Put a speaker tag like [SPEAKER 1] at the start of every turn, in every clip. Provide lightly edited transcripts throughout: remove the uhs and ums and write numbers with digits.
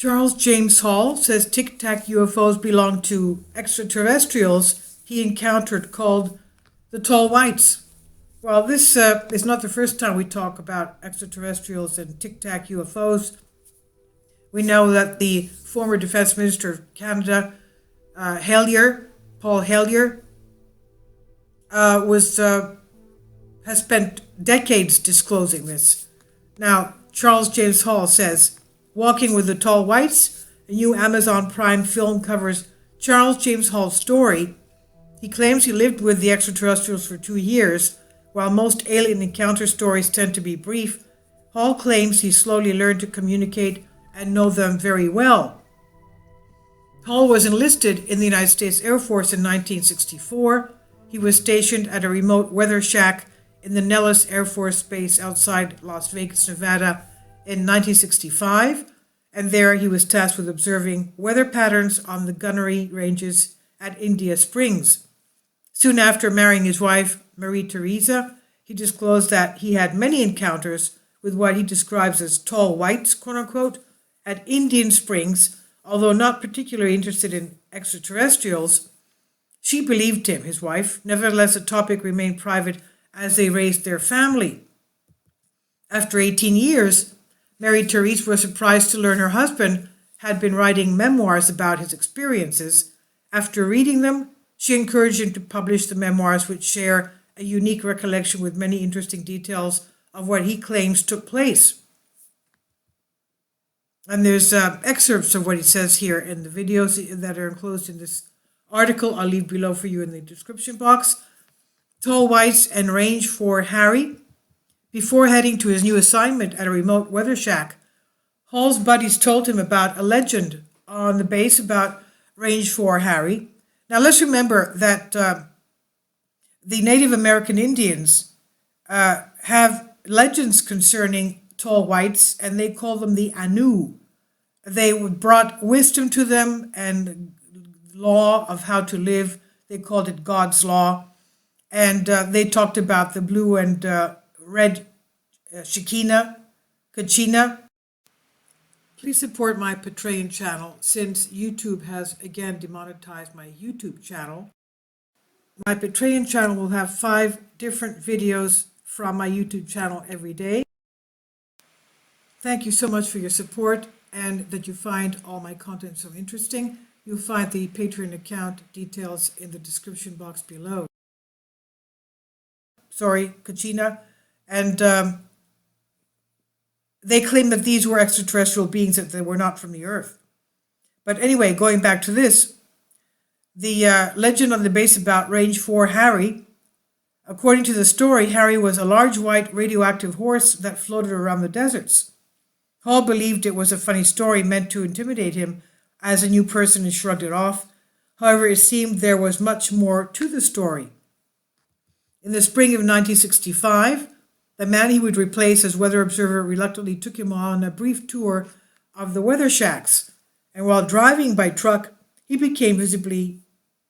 [SPEAKER 1] Charles James Hall says Tic Tac UFOs belong to extraterrestrials he encountered called the Tall-Whites. Well, this is not the first time we talk about extraterrestrials and Tic Tac UFOs. We know that the former Defense Minister of Canada, Paul Hellyer, has spent decades disclosing this. Now, Charles James Hall says, Walking with the Tall-Whites, a new Amazon Prime film covers Charles James Hall's story. He claims he lived with the extraterrestrials for 2 years. While most alien encounter stories tend to be brief, Hall claims he slowly learned to communicate and know them very well. Hall was enlisted in the United States Air Force in 1964. He was stationed at a remote weather shack in the Nellis Air Force Base outside Las Vegas, Nevada in 1965, and there he was tasked with observing weather patterns on the gunnery ranges at India Springs. Soon after marrying his wife, Marie Theresa, he disclosed that he had many encounters with what he describes as tall whites, quote-unquote, at Indian Springs. Although not particularly interested in extraterrestrials, she believed him, his wife. Nevertheless, the topic remained private as they raised their family. After 18 years, Mary Therese was surprised to learn her husband had been writing memoirs about his experiences. After reading them, she encouraged him to publish the memoirs, which share a unique recollection with many interesting details of what he claims took place. And there's excerpts of what he says here in the videos that are enclosed in this article. I'll leave below for you in the description box. Tall Whites and Range 4 Harry. Before heading to his new assignment at a remote weather shack, Hall's buddies told him about a legend on the base about Range 4 Harry. Now let's remember that the Native American Indians have legends concerning tall whites, and they call them the Anu. They brought wisdom to them and law of how to live. They called it God's law. And they talked about the blue and red Kachina. Please support my Patreon channel since YouTube has again demonetized my YouTube channel. My Patreon channel will have 5 different videos from my YouTube channel every day. Thank you so much for your support and that you find all my content so interesting. You'll find the Patreon account details in the description box below. Kachina. And they claim that these were extraterrestrial beings, that they were not from the earth. But anyway, going back to this, the legend on the base about Range 4 Harry. According to the story, Harry was a large white radioactive horse that floated around the deserts. Hall believed it was a funny story meant to intimidate him as a new person and shrugged it off. However, it seemed there was much more to the story. In the spring of 1965, the man he would replace as weather observer reluctantly took him on a brief tour of the weather shacks, and while driving by truck, he became visibly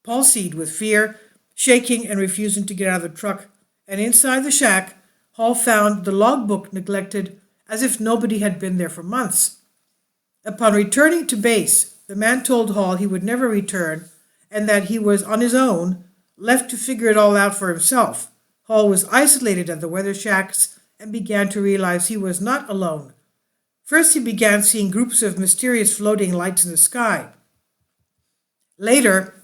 [SPEAKER 1] palsied with fear, shaking and refusing to get out of the truck. And inside the shack, Hall found the logbook neglected as if nobody had been there for months. Upon returning to base, the man told Hall he would never return and that he was on his own, left to figure it all out for himself. Hall was isolated at the weather shacks and began to realize he was not alone. First, he began seeing groups of mysterious floating lights in the sky. Later,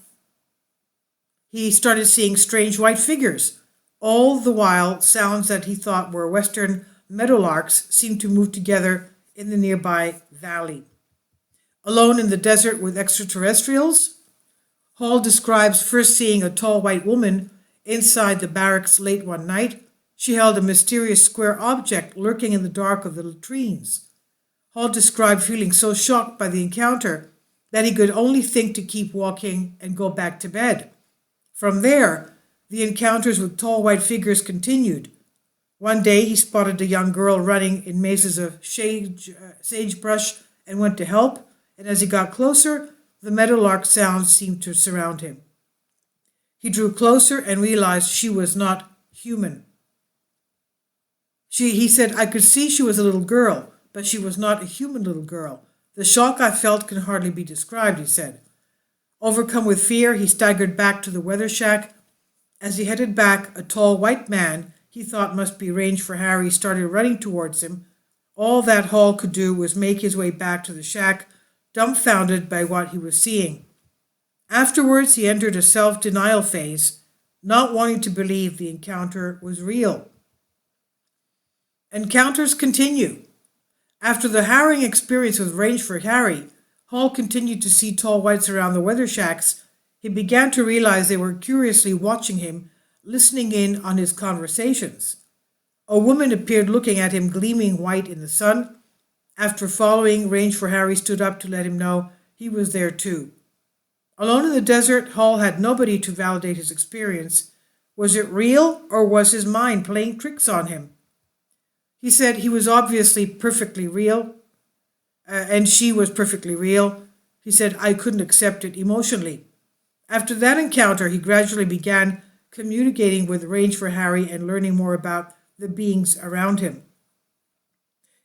[SPEAKER 1] he started seeing strange white figures. All the while, sounds that he thought were western meadowlarks seemed to move together in the nearby valley. Alone in the desert with extraterrestrials, Hall describes first seeing a tall white woman inside the barracks late one night. She held a mysterious square object lurking in the dark of the latrines. Hall described feeling so shocked by the encounter that he could only think to keep walking and go back to bed. From there, the encounters with tall white figures continued. One day, he spotted a young girl running in mazes of sagebrush and went to help, and as he got closer, the meadowlark sounds seemed to surround him. He drew closer and realized she was not human. He said, I could see she was a little girl, but she was not a human little girl. The shock I felt can hardly be described, he said. Overcome with fear, he staggered back to the weather shack. As he headed back, a tall white man he thought must be Range for Harry started running towards him. All that Hall could do was make his way back to the shack, dumbfounded by what he was seeing. Afterwards, he entered a self-denial phase, not wanting to believe the encounter was real. Encounters continue. After the harrowing experience with Range for Harry, Hall continued to see tall whites around the weather shacks. He began to realize they were curiously watching him, listening in on his conversations. A woman appeared looking at him, gleaming white in the sun. After following, Range for Harry stood up to let him know he was there too. Alone in the desert, Hall had nobody to validate his experience. Was it real, or was his mind playing tricks on him? He said he was obviously perfectly real, and she was perfectly real. He said, I couldn't accept it emotionally. After that encounter, he gradually began communicating with Range for Harry and learning more about the beings around him.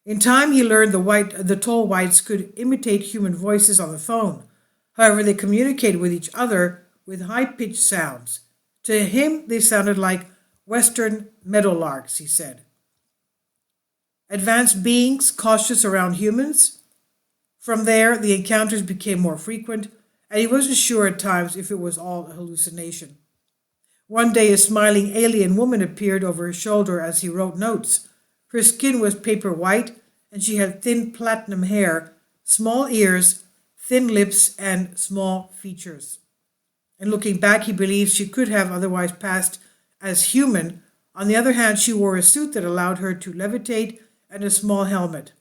[SPEAKER 1] In time, he learned the tall whites could imitate human voices on the phone. However, they communicated with each other with high-pitched sounds. To him, they sounded like western meadowlarks, he said. Advanced beings cautious around humans. From there, the encounters became more frequent, and he wasn't sure at times if it was all a hallucination. One day, a smiling alien woman appeared over his shoulder as he wrote notes. Her skin was paper white, and she had thin platinum hair, small ears, thin lips, and small features. And looking back, he believes she could have otherwise passed as human. On the other hand, she wore a suit that allowed her to levitate and a small helmet.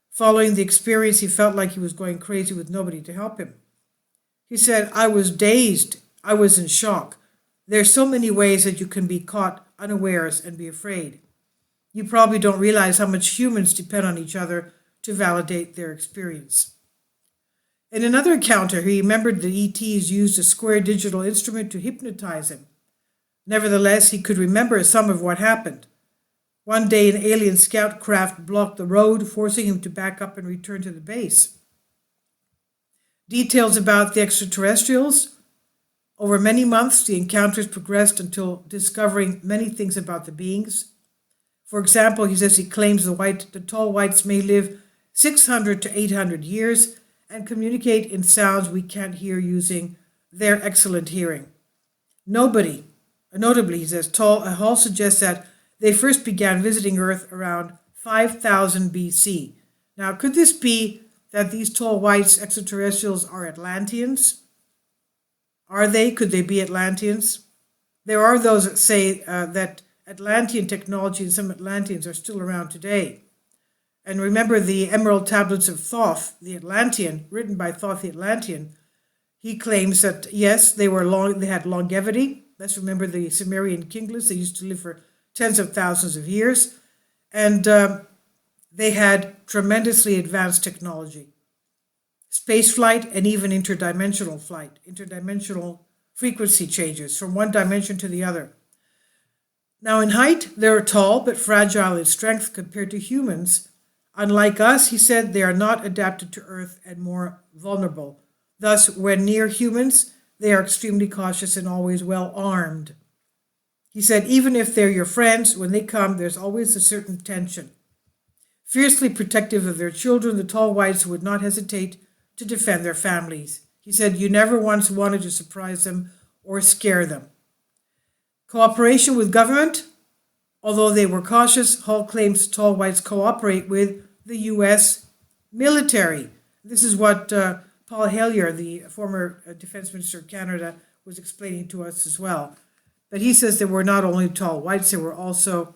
[SPEAKER 1] Following the experience, he felt like he was going crazy with nobody to help him. He said, I was dazed. I was in shock. There's so many ways that you can be caught unawares and be afraid. You probably don't realize how much humans depend on each other to validate their experience. In another encounter, he remembered the ETs used a square digital instrument to hypnotize him. Nevertheless, he could remember some of what happened. One day, an alien scout craft blocked the road, forcing him to back up and return to the base. Details about the extraterrestrials. Over many months, the encounters progressed until discovering many things about the beings. For example, he says he claims the tall whites may live 600 to 800 years and communicate in sounds we can't hear using their excellent hearing. Notably, he says, Hall suggests that they first began visiting Earth around 5000 BC. Now, could this be that these tall whites extraterrestrials are Atlanteans? Are they? Could they be Atlanteans? There are those that say that Atlantean technology and some Atlanteans are still around today. And remember the Emerald Tablets of Thoth, the Atlantean, written by Thoth the Atlantean. He claims that, yes, they had longevity. Let's remember the Sumerian kinglets. They used to live for tens of thousands of years. And they had tremendously advanced technology. Space flight and even interdimensional flight, interdimensional frequency changes from one dimension to the other. Now, in height, they're tall but fragile in strength compared to humans. Unlike us, he said, they are not adapted to Earth and more vulnerable. Thus, when near humans, they are extremely cautious and always well armed. He said, even if they're your friends, when they come, there's always a certain tension. Fiercely protective of their children, the tall whites would not hesitate to defend their families. He said, you never once wanted to surprise them or scare them. Cooperation with government. Although they were cautious, Hall claims tall whites cooperate with the U.S. military. This is what Paul Hellyer, the former Defense Minister of Canada, was explaining to us as well. But he says there were not only tall whites, there were also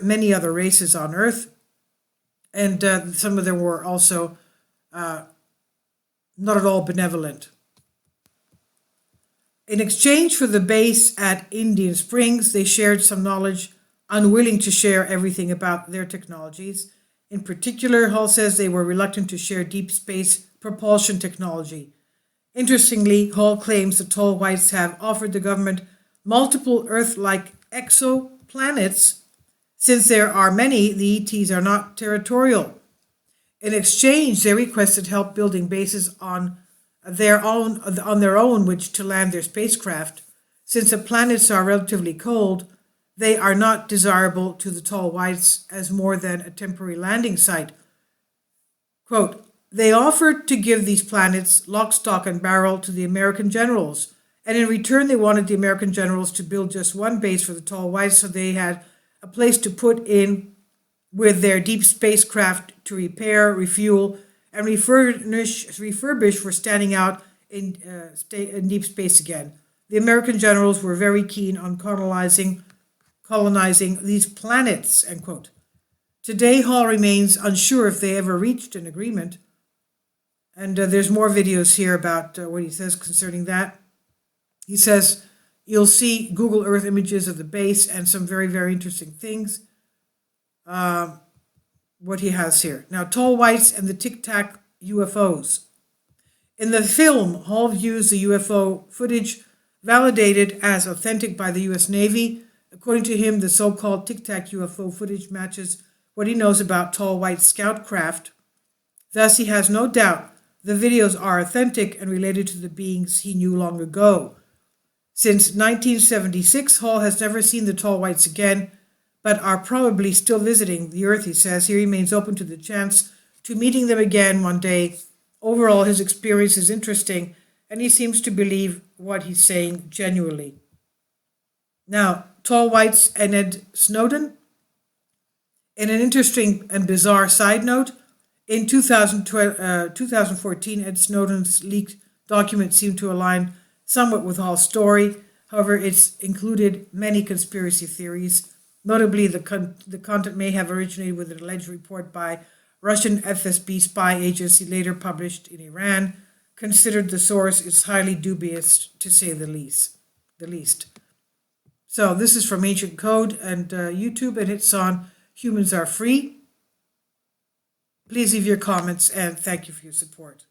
[SPEAKER 1] many other races on Earth, and some of them were also not at all benevolent. In exchange for the base at Indian Springs, they shared some knowledge, unwilling to share everything about their technologies. In particular, Hall says they were reluctant to share deep space propulsion technology. Interestingly, Hall claims the tall whites have offered the government multiple Earth-like exoplanets. Since there are many, the ETs are not territorial. In exchange, they requested help building bases on their own which to land their spacecraft. Since the planets are relatively cold, they are not desirable to the tall whites as more than a temporary landing site. Quote, they offered to give these planets lock, stock, and barrel to the American generals, and in return they wanted the American generals to build just one base for the tall whites so they had a place to put in with their deep spacecraft to repair, refuel, and refurbish for standing out in deep space again. The American generals were very keen on colonizing these planets, end quote. Today, Hall remains unsure if they ever reached an agreement. And there's more videos here about what he says concerning that. He says, you'll see Google Earth images of the base and some very, very interesting things. What he has here. Now, tall whites and the Tic Tac UFOs. In the film, Hall views the UFO footage validated as authentic by the U.S. Navy. According to him, the so-called Tic Tac UFO footage matches what he knows about tall white scout craft. Thus, he has no doubt the videos are authentic and related to the beings he knew long ago. Since 1976, Hall has never seen the tall whites again, but are probably still visiting the Earth, he says. He remains open to the chance to meeting them again one day. Overall, his experience is interesting, and he seems to believe what he's saying genuinely. Now, tall whites and Ed Snowden. In an interesting and bizarre side note, in 2014, Ed Snowden's leaked document seemed to align somewhat with Hall's story. However, it's included many conspiracy theories. Notably, the content may have originated with an alleged report by Russian FSB spy agency later published in Iran. Considered the source is highly dubious, to say the least. So this is from Ancient Code and YouTube, and it's on Humans Are Free. Please leave your comments, and thank you for your support.